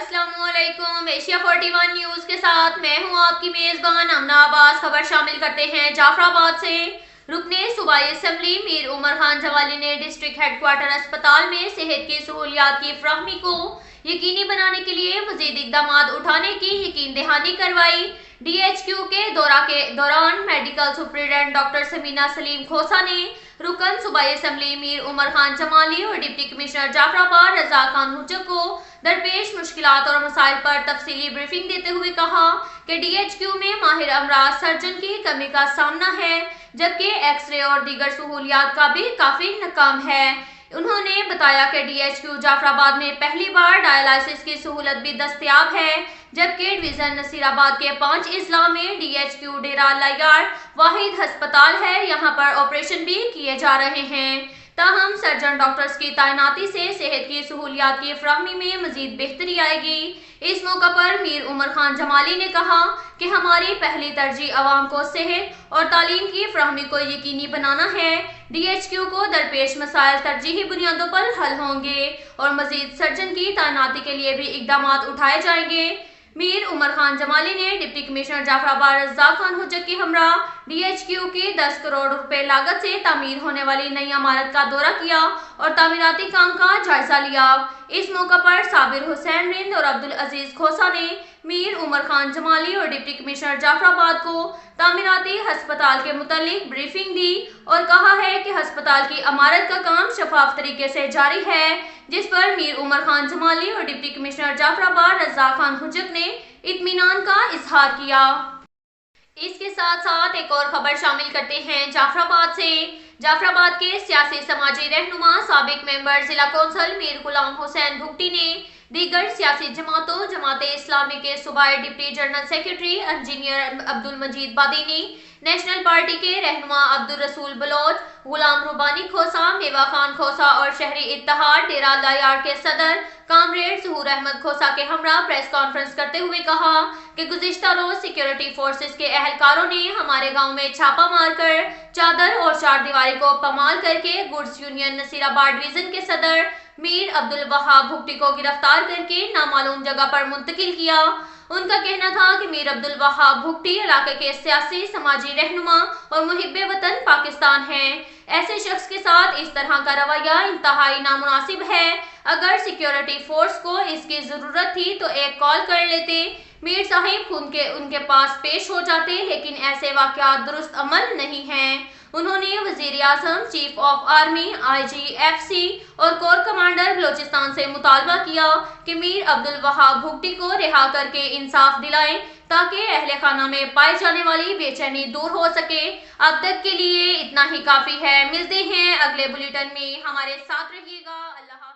अस्सलाम वालेकुम। Asia 41 news के साथ मैं हूं आपकी मेजबान अमना अब्बास। खबर शामिल करते हैं जाफराबाद से। रुकने सूबाई असम्बली मीर उमर खान जमाली ने डिस्ट्रिक्ट हेडक्वार्टर अस्पताल में सेहत की सहूलियात की फ्राहमी को यकीनी बनाने के लिए मजीद इकदाम उठाने की यकीन दहानी करवाई। DHQ के दौरान medical superintendent doctor Samina Saleem Khosa ने रुकन सूबाई असम्बली मीर उमर खान जमाली और डिप्टी कमिश्नर जाफराबाद रजा खान हुज्जत को दरपेश मुश्किलात और मसाइल पर तफसीली ब्रीफिंग देते हुए कहा कि DHQ में माहिर अमराज सर्जन की कमी का सामना है, जबकि एक्सरे और दीगर सहूलियात का भी काफी नाकाम है। उन्होंने बताया कि DHQ जाफराबाद में पहली बार डायलिसिस की सहूलत भी दस्तयाब है, जबकि डिवीजन नसीराबाद के 5 अजला में DHQ डेरा लायार वाहिद अस्पताल है। यहाँ पर ऑपरेशन भी किए जा रहे हैं। ताहम सर्जन डॉक्टर्स की तैनाती से सेहत की सहूलियात की फ्राहमी में मजीद बेहतरी आएगी। इस मौका पर मीर उमर खान जमाली ने कहा कि हमारी पहली तरजीह अवाम को सेहत और तालीम की फ्राहमी को यकीनी बनाना है। DHQ को दरपेश मसाइल तरजीही बुनियादों पर हल होंगे और मजीद सर्जन की तैनाती के लिए भी इकदाम उठाए जाएंगे। मीर उमर खान जमाली ने डिप्टी कमिश्नर जाफराबाद रजा खान हुज्जत की हमरा DHQ की 10 करोड़ रुपए लागत से तामीर होने वाली नई इमारत का दौरा किया और तामीराती काम का जायजा लिया। इस मौका पर साबिर हुसैन रिंद और अब्दुल अजीज खोसा ने मीर उमर खान जमाली और डिप्टी कमिश्नर जाफराबाद को तामीराती अस्पताल के मुतालिक ब्रीफिंग दी और कहा है कि अस्पताल की इमारत का काम शफाफ तरीके से जारी है, जिस पर मीर उमर खान जमाली और डिप्टी कमिश्नर जाफराबाद रजा खान हुज्जत ने इत्मीनान का इजहार किया। इसके साथ साथ एक और खबर शामिल करते हैं जाफराबाद से। जाफराबाद के सियासी समाजी रहनुमा साबिक मेंबर जिला कौंसल मीर गुलाम हुसैन भुगटी ने दीगर सियासी जमातों जमात इस्लामी के सूबाई deputy general secretary engineer Abdul Majeed Badini, National Party के रहनुमा अब्दुल रसूल बलोच, गुलाम रुबानी खोसा, मेवा खान खोसा और शहरी इत्तेहाद डेरा लायार के सदर कामरेड जहूर अहमद खोसा के हमरा प्रेस कॉन्फ्रेंस करते हुए कहा कि गुज़िश्ता रोज सिक्योरिटी फोर्सेस के अहलकारों ने हमारे गांव में छापा मारकर चादर और चार दीवारी को पमाल करके गुड्स यूनियन नसीराबाद डिवीजन के सदर मीर अब्दुल वहाब भुगटी को गिरफ्तार करके नामालूम जगह पर मुंतकिल किया। उनका कहना था कि मीर अब्दुल वहाब भुगटी इलाके के सियासी समाजी रहनुमा और मुहिब्बे वतन पाकिस्तान हैं। ऐसे शख्स के साथ इस तरह का रवैया इंतहाई नामुनासिब है। अगर सिक्योरिटी फोर्स को इसकी जरूरत थी तो एक कॉल कर लेते, मीर साहिब उनके पास पेश हो जाते, लेकिन ऐसे वाकयात दुरुस्त अमल नहीं हैं। उन्होंने वजीर आजम, चीफ ऑफ आर्मी, IGFC और कोर कमांडर बलोचिस्तान से मुतालबा किया कि मीर अब्दुल वहाब भुगटी को रिहा करके इंसाफ दिलाएं ताकि अहले खाना में पाई जाने वाली बेचैनी दूर हो सके। अब तक के लिए इतना ही काफी है। मिलते हैं अगले बुलेटिन में, हमारे साथ रहिएगा। अल्लाह।